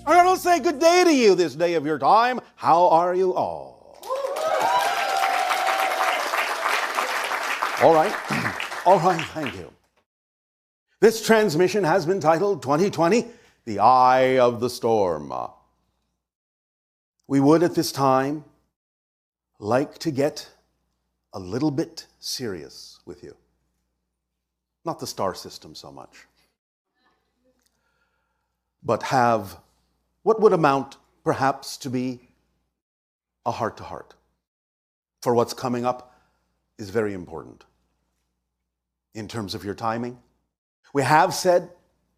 I'm going to say good day to you this day of your time. How are you all? All right. All right, thank you. This transmission has been titled 2020, The Eye of the Storm. We would at this time like to get a little bit serious with you. Not the star system so much, but have what would amount perhaps to be a heart-to-heart. For what's coming up is very important in terms of your timing. We have said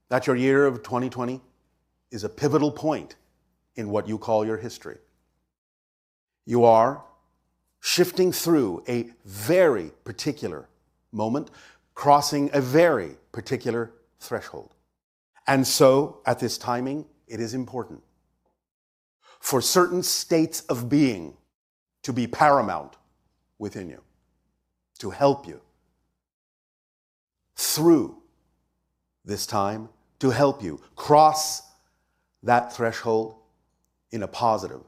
that your year of 2020 is a pivotal point in what you call your history. You are shifting through a very particular moment, crossing a very particular threshold. And so, at this timing, it is important for certain states of being to be paramount within you, to help you through this time, to help you cross that threshold in a positive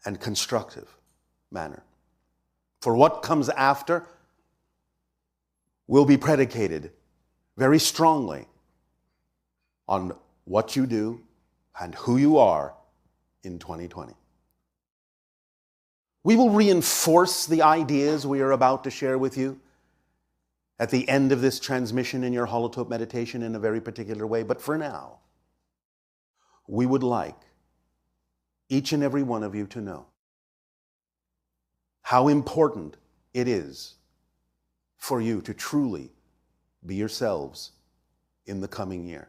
and constructive manner. For what comes after will be predicated very strongly on what you do and who you are in 2020. We will reinforce the ideas we are about to share with you at the end of this transmission in your holotope meditation in a very particular way. But for now, we would like each and every one of you to know how important it is for you to truly be yourselves in the coming year.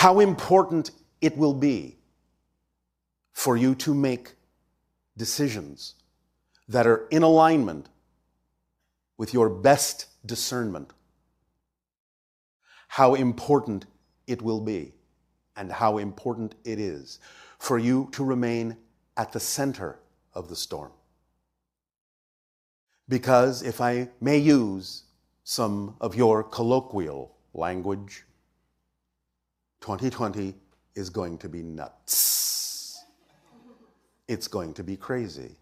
How important it will be for you to make decisions that are in alignment with your best discernment. How important it will be and how important it is for you to remain at the center of the storm. Because if I may use some of your colloquial language, 2020 is going to be nuts. It's going to be crazy.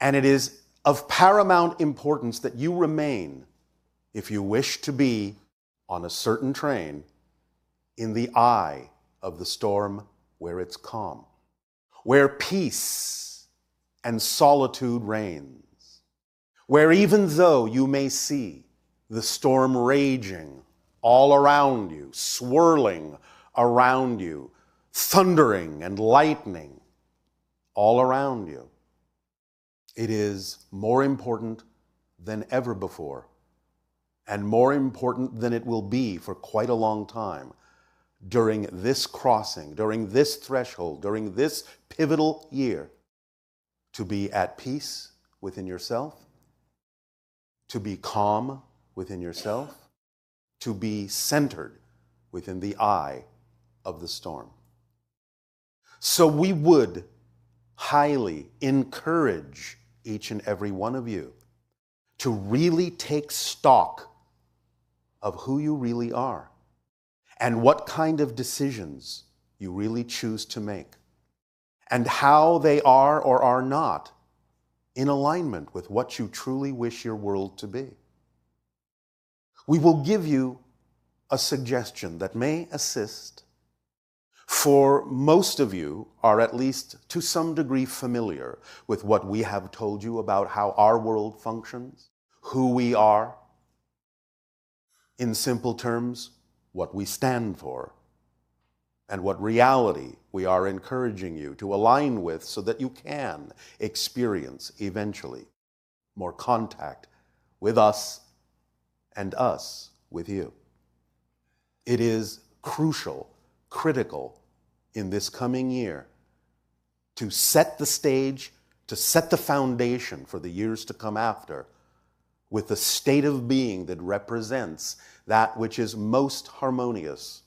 And it is of paramount importance that you remain, if you wish to be on a certain train, in the eye of the storm where it's calm, where peace and solitude reigns, where even though you may see the storm raging all around you, swirling around you, thundering and lightning all around you, it is more important than ever before, and more important than it will be for quite a long time during this crossing, during this threshold, during this pivotal year, to be at peace within yourself, to be calm within yourself, to be centered within the eye of the storm. So we would highly encourage each and every one of you to really take stock of who you really are and what kind of decisions you really choose to make and how they are or are not in alignment with what you truly wish your world to be. We will give you a suggestion that may assist. For most of you are at least to some degree familiar with what we have told you about how our world functions, who we are, in simple terms, what we stand for, and what reality we are encouraging you to align with so that you can experience eventually more contact with us and us with you. It is crucial, critical in this coming year to set the stage, to set the foundation for the years to come after with the state of being that represents that which is most harmonious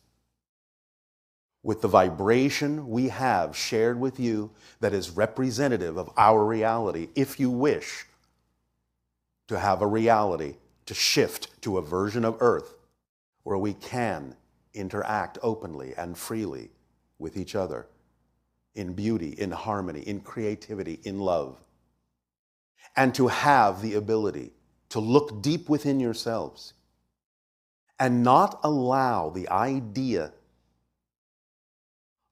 with the vibration we have shared with you that is representative of our reality, if you wish to have a reality, to shift to a version of Earth where we can interact openly and freely with each other, in beauty, in harmony, in creativity, in love. And to have the ability to look deep within yourselves and not allow the idea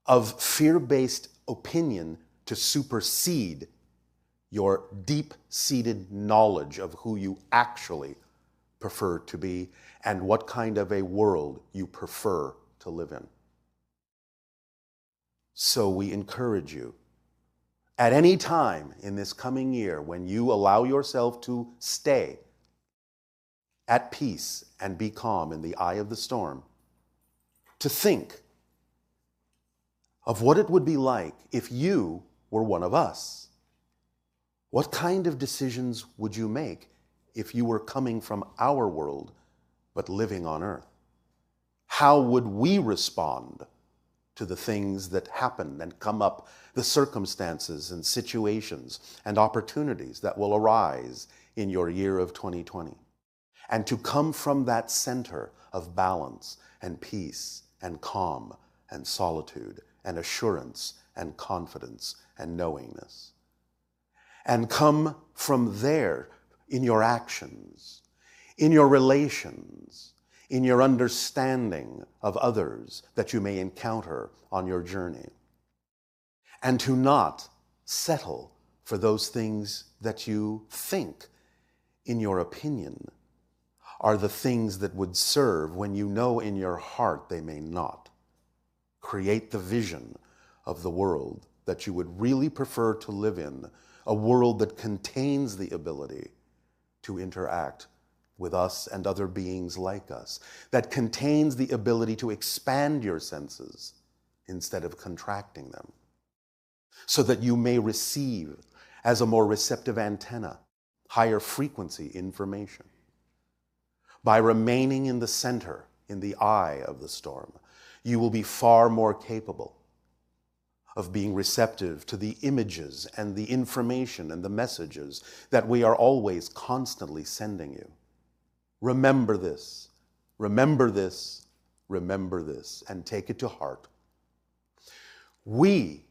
of fear-based opinion to supersede your deep-seated knowledge of who you actually prefer to be and what kind of a world you prefer to live in. So we encourage you, at any time in this coming year, when you allow yourself to stay at peace and be calm in the eye of the storm, to think of what it would be like if you were one of us. What kind of decisions would you make if you were coming from our world but living on earth? How would we respond to the things that happen and come up, the circumstances and situations and opportunities that will arise in your year of 2020? And to come from that center of balance and peace and calm and solitude and assurance and confidence and knowingness. And come from there in your actions, in your relations, in your understanding of others that you may encounter on your journey. And to not settle for those things that you think, in your opinion, are the things that would serve when you know in your heart they may not. Create the vision of the world that you would really prefer to live in, a world that contains the ability to interact with us and other beings like us, that contains the ability to expand your senses instead of contracting them, so that you may receive as a more receptive antenna higher frequency information. By remaining in the center, in the eye of the storm, you will be far more capable of being receptive to the images and the information and the messages that we are always constantly sending you. Remember this, remember this, remember this, and take it to heart. We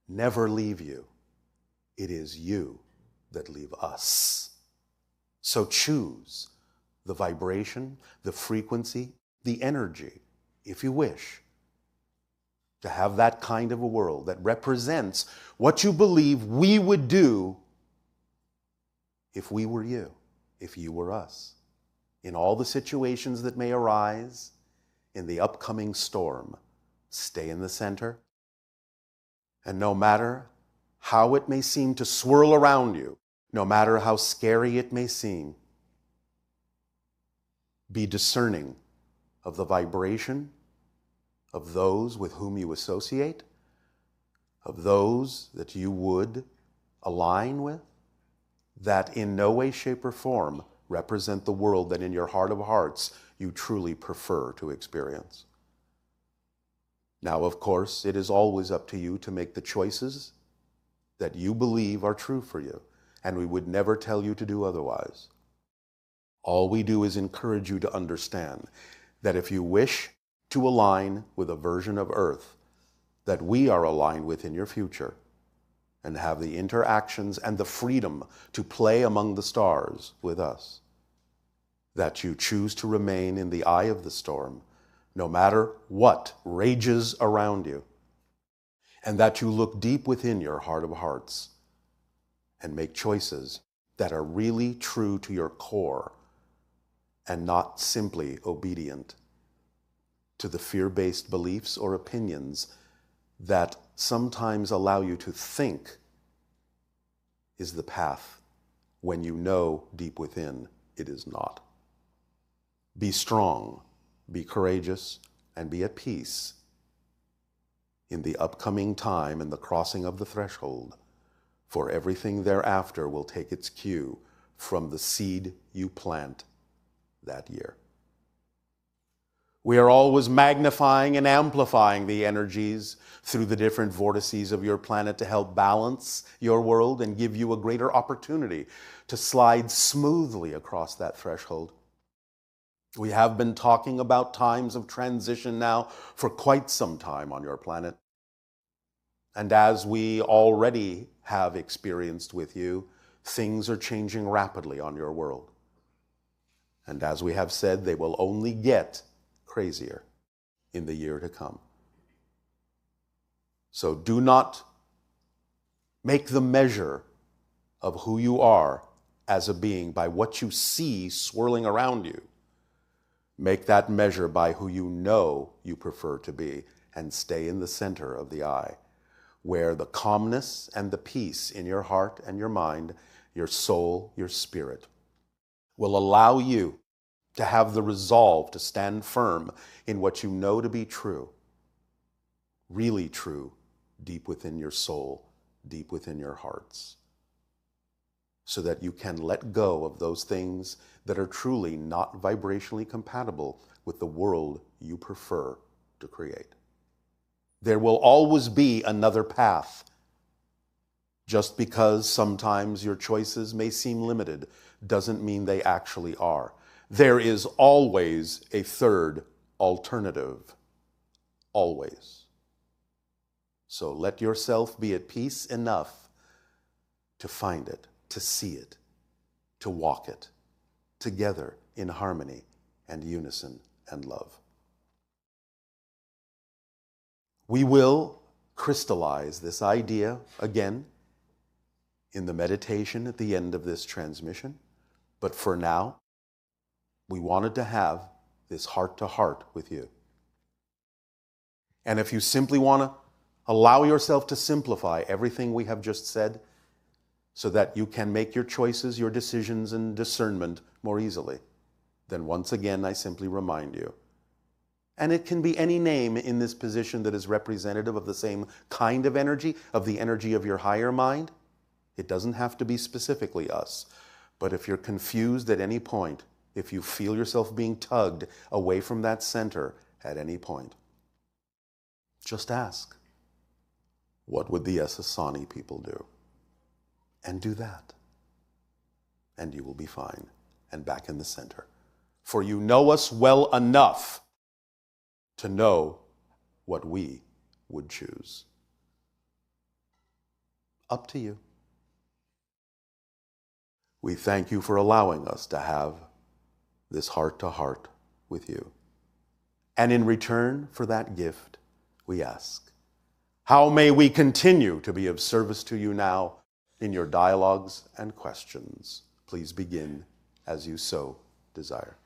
never leave you. It is you that leave us. So choose the vibration, the frequency, the energy, if you wish, to have that kind of a world that represents what you believe we would do if we were you, if you were us, in all the situations that may arise in the upcoming storm. Stay in the center, and no matter how it may seem to swirl around you, no matter how scary it may seem, be discerning of the vibration of those with whom you associate, of those that you would align with, that in no way, shape, or form represent the world that in your heart of hearts you truly prefer to experience. Now, of course, it is always up to you to make the choices that you believe are true for you, and we would never tell you to do otherwise. All we do is encourage you to understand that if you wish to align with a version of Earth that we are aligned with in your future, and have the interactions and the freedom to play among the stars with us, that you choose to remain in the eye of the storm, no matter what rages around you, and that you look deep within your heart of hearts and make choices that are really true to your core and not simply obedient to the fear-based beliefs or opinions that sometimes allow you to think is the path when you know deep within it is not. Be strong, be courageous, and be at peace in the upcoming time and the crossing of the threshold, for everything thereafter will take its cue from the seed you plant that year. We are always magnifying and amplifying the energies through the different vortices of your planet to help balance your world and give you a greater opportunity to slide smoothly across that threshold. We have been talking about times of transition now for quite some time on your planet. And as we already have experienced with you, things are changing rapidly on your world. And as we have said, they will only get crazier in the year to come. So do not make the measure of who you are as a being by what you see swirling around you. Make that measure by who you know you prefer to be, and stay in the center of the eye, where the calmness and the peace in your heart and your mind, your soul, your spirit, will allow you to have the resolve to stand firm in what you know to be true, really true, deep within your soul, deep within your hearts, so that you can let go of those things that are truly not vibrationally compatible with the world you prefer to create. There will always be another path. Just because sometimes your choices may seem limited doesn't mean they actually are. There is always a third alternative. Always. So let yourself be at peace enough to find it, to see it, to walk it, together in harmony and unison and love. We will crystallize this idea again in the meditation at the end of this transmission, but for now, we wanted to have this heart-to-heart with you. And if you simply want to allow yourself to simplify everything we have just said so that you can make your choices, your decisions, and discernment more easily, then once again, I simply remind you. And it can be any name in this position that is representative of the same kind of energy, of the energy of your higher mind. It doesn't have to be specifically us. But if you're confused at any point, if you feel yourself being tugged away from that center at any point, just ask, what would the Essassani people do? And do that. And you will be fine and back in the center. For you know us well enough to know what we would choose. Up to you. We thank you for allowing us to have this heart-to-heart with you. And in return for that gift, we ask, how may we continue to be of service to you now in your dialogues and questions? Please begin as you so desire.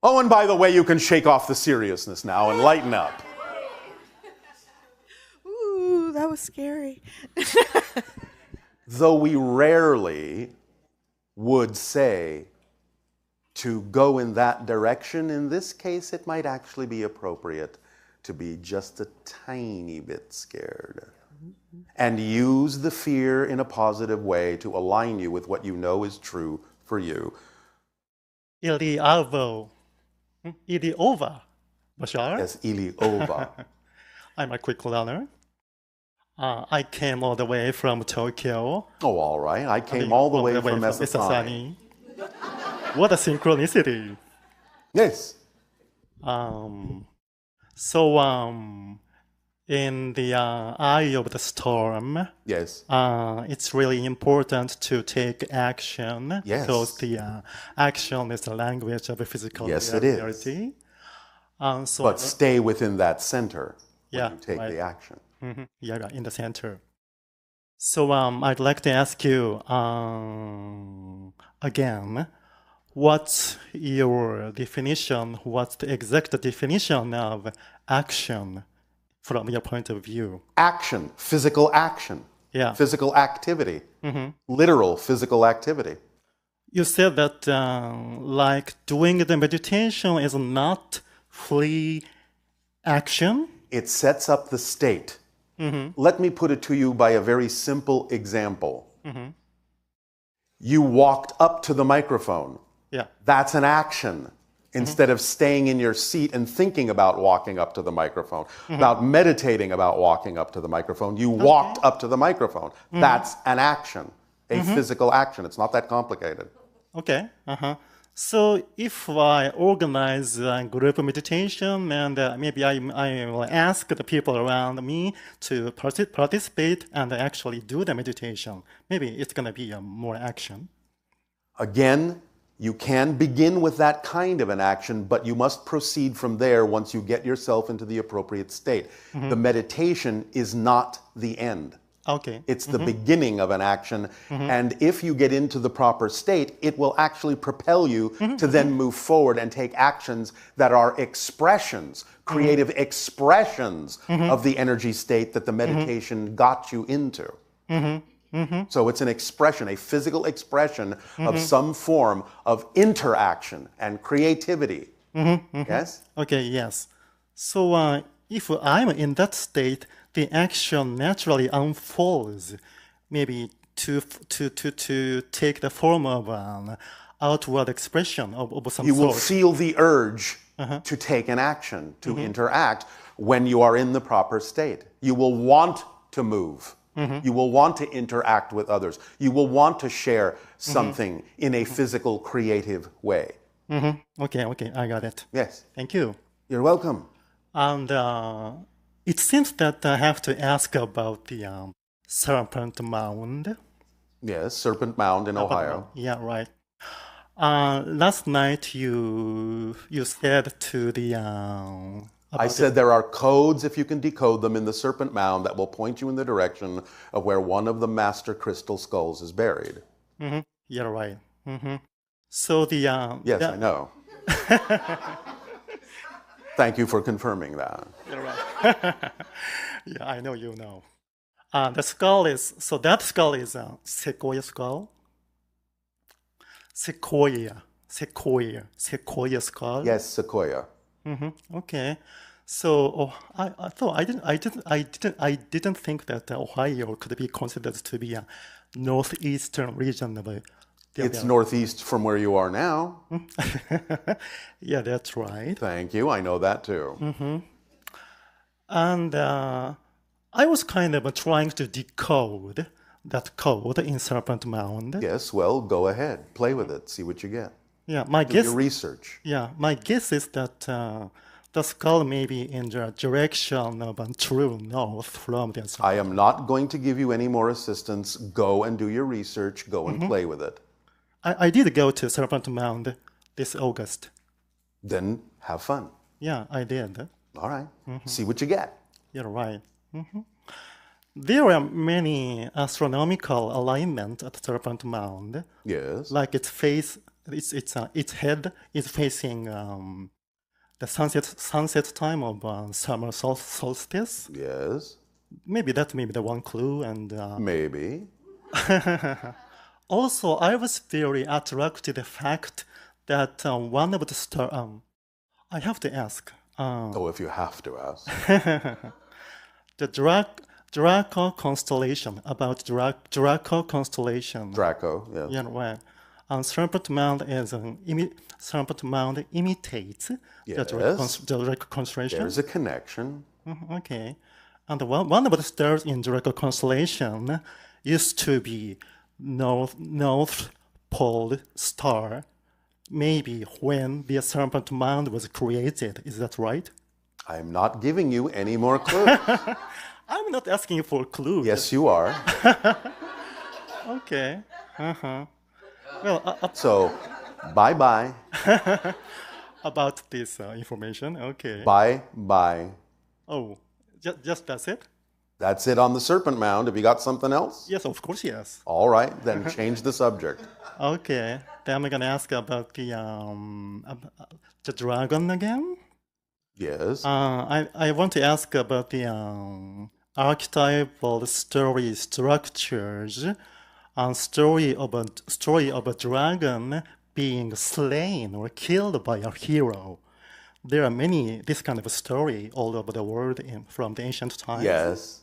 Oh, and by the way, you can shake off the seriousness now and lighten up. Ooh, that was scary. Though we rarely would say to go in that direction, in this case it might actually be appropriate to be just a tiny bit scared. And use the fear in a positive way to align you with what you know is true for you. Ili Alvo. Ili Ova. Bashar? Yes, Ili Ova. I'm a quick learner. I came all the way from Tokyo. Oh, all right. I came all the way from Essassani. What a synchronicity. Yes. In the eye of the storm, yes, it's really important to take action. Yes. Because the action is the language of a physical reality. But stay within that center when you take the action. Mm-hmm. Yeah, in the center. So I'd like to ask you again, what's your definition, what's the exact definition of action from your point of view? Action, physical action. Yeah. Physical activity. Mm-hmm. Literal physical activity. You said that like doing the meditation is not free action? It sets up the state. Mm-hmm. Let me put it to you by a very simple example. Mm-hmm. You walked up to the microphone. Yeah. That's an action. Instead of staying in your seat and thinking about walking up to the microphone, about meditating about walking up to the microphone, you walked up to the microphone. That's an action, a physical action. It's not that complicated. Okay. So if I organize a group meditation and maybe I will ask the people around me to participate and actually do the meditation, maybe it's going to be more action. Again, you can begin with that kind of an action, but you must proceed from there once you get yourself into the appropriate state. The meditation is not the end. Okay. It's the beginning of an action. And if you get into the proper state, it will actually propel you to then move forward and take actions that are expressions, creative expressions of the energy state that the meditation got you into. So it's an expression, a physical expression of some form of interaction and creativity. Yes? Okay, yes. So if I'm in that state, the action naturally unfolds, maybe to take the form of an outward expression of some You will sort. feel the urge to take an action, to interact when you are in the proper state. You will want to move. You will want to interact with others. You will want to share something in a physical, creative way. Okay, I got it. Yes. Thank you. You're welcome. And it seems that I have to ask about the Serpent Mound. Yes, Serpent Mound in Ohio. Yeah, right. Last night you said to the I said there are codes, if you can decode them, in the Serpent Mound that will point you in the direction of where one of the master crystal skulls is buried. You're right. So the Yes, I know. Thank you for confirming that. You're right. Yeah, I know you know. The skull is that skull is a sequoia skull. Sequoia skull. Yes, Sequoia. Okay. So I didn't think that Ohio could be considered to be a northeastern region of It's northeast from where you are now. Yeah, that's right. Thank you. I know that too. And I was kind of trying to decode that code in Serpent Mound. Yes, well, go ahead. Play with it. See what you get. Yeah, my Do guess. your research. Yeah, my guess is that the skull may be in the direction of true north from the sun. I am not going to give you any more assistance. Go and do your research. Go and play with it. I did go to Serpent Mound this August. Then have fun. Yeah, I did. All right. See what you get. You're right. There are many astronomical alignments at Serpent Mound. Yes. Like its head is facing the sunset time of summer solstice. Yes. Maybe that may be the one clue. And Maybe. also, I was very attracted to the fact that one of the stars. I have to ask. Oh, if you have to ask. The Draco constellation, about Draco constellation. Draco, yes. Yeah, right. Serpent Mound Serpent Mound imitates Yes. the Draco constellation. There's a connection. Okay. And one of the stars in Draco constellation used to be North Pole star, maybe when the Serpent Mound was created. Is that right? I'm not giving you any more clues. I'm not asking for clues. Yes, you are. Okay. Well, So, bye-bye. about this information, okay. Bye-bye. Oh, just that's it? That's it on the Serpent Mound. Have you got something else? Yes, of course, yes. All right, then change the subject. Okay, then I'm gonna ask about the dragon again. Yes. I want to ask about the archetypal story structures and story of a dragon being slain or killed by a hero. There are many this kind of a story all over the world from the ancient times. Yes.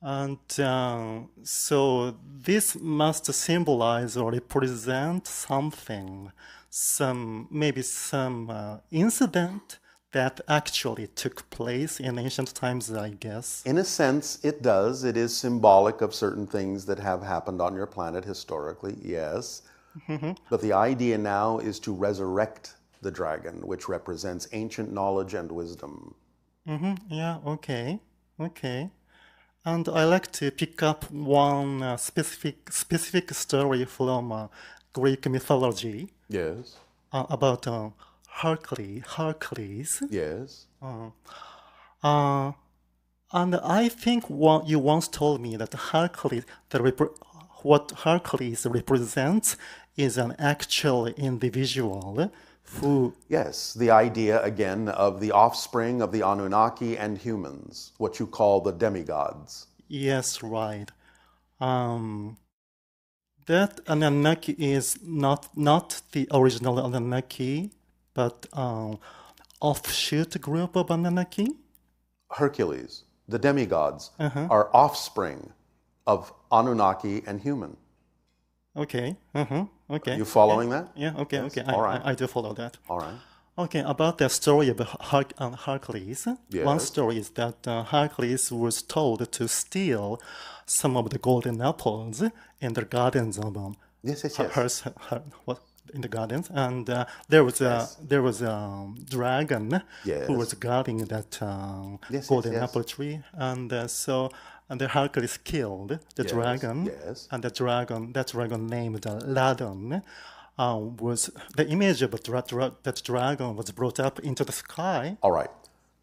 And so this must symbolize or represent something, maybe some incident that actually took place in ancient times, I guess. In a sense, it does. It is symbolic of certain things that have happened on your planet historically, yes. But the idea now is to resurrect the dragon, which represents ancient knowledge and wisdom. Yeah, okay, okay. And I like to pick up one specific story from Greek mythology Yes, about Hercules. yes. Uh, and I think you once told me that what Hercules represents is an actual individual who, Yes, the idea again of the offspring of the Anunnaki and humans, what you call the demigods. yes, right. That Anunnaki is not the original Anunnaki, but offshoot group of Anunnaki. Hercules, the demigods, are offspring of Anunnaki and human. Okay. Okay. You following that? Yeah. Okay. Yes? Okay. All right. I do follow that. All right. Okay. About the story of Hercules. One Yes. story is that Hercules was told to steal some of the golden apples in the gardens of Yes, yes, yes. in the gardens, and there was a dragon Yes. who was guarding that Yes, golden yes. apple tree, and the Hercules killed the Yes, dragon, yes. and that dragon named Ladon was the image of that dragon was brought up into the sky. All right.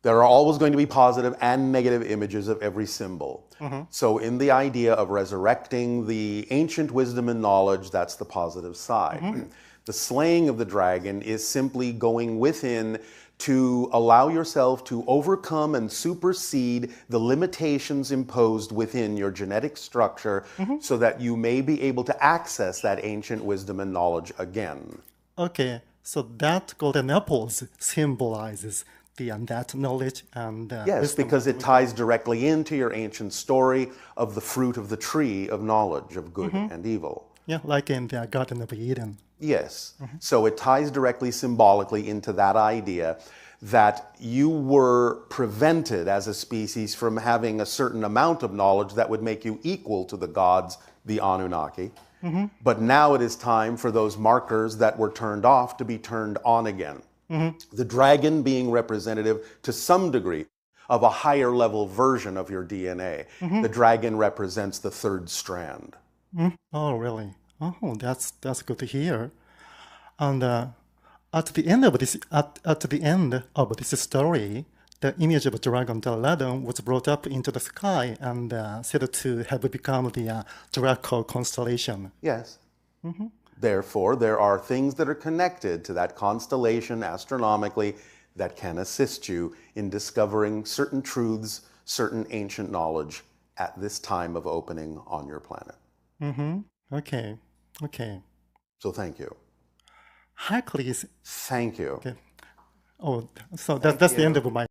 There are always going to be positive and negative images of every symbol. So, in the idea of resurrecting the ancient wisdom and knowledge, that's the positive side. The slaying of the dragon is simply going within to allow yourself to overcome and supersede the limitations imposed within your genetic structure so that you may be able to access that ancient wisdom and knowledge again. Okay, so that golden apples symbolizes that knowledge and Yes, wisdom. because it ties directly into your ancient story of the fruit of the tree of knowledge of good and evil. Yeah, like in the Garden of Eden. Yes. So it ties directly symbolically into that idea that you were prevented as a species from having a certain amount of knowledge that would make you equal to the gods, the Anunnaki. But now it is time for those markers that were turned off to be turned on again. The dragon being representative to some degree of a higher level version of your DNA. The dragon represents the third strand. Oh, really? Oh, that's good to hear. And at the end of this story, the image of dragon Ladon was brought up into the sky and said to have become the Draco constellation. Yes. Therefore, there are things that are connected to that constellation astronomically that can assist you in discovering certain truths, certain ancient knowledge at this time of opening on your planet. Okay. So thank you. Hercules. Thank you. Okay. Oh, so that's the end of my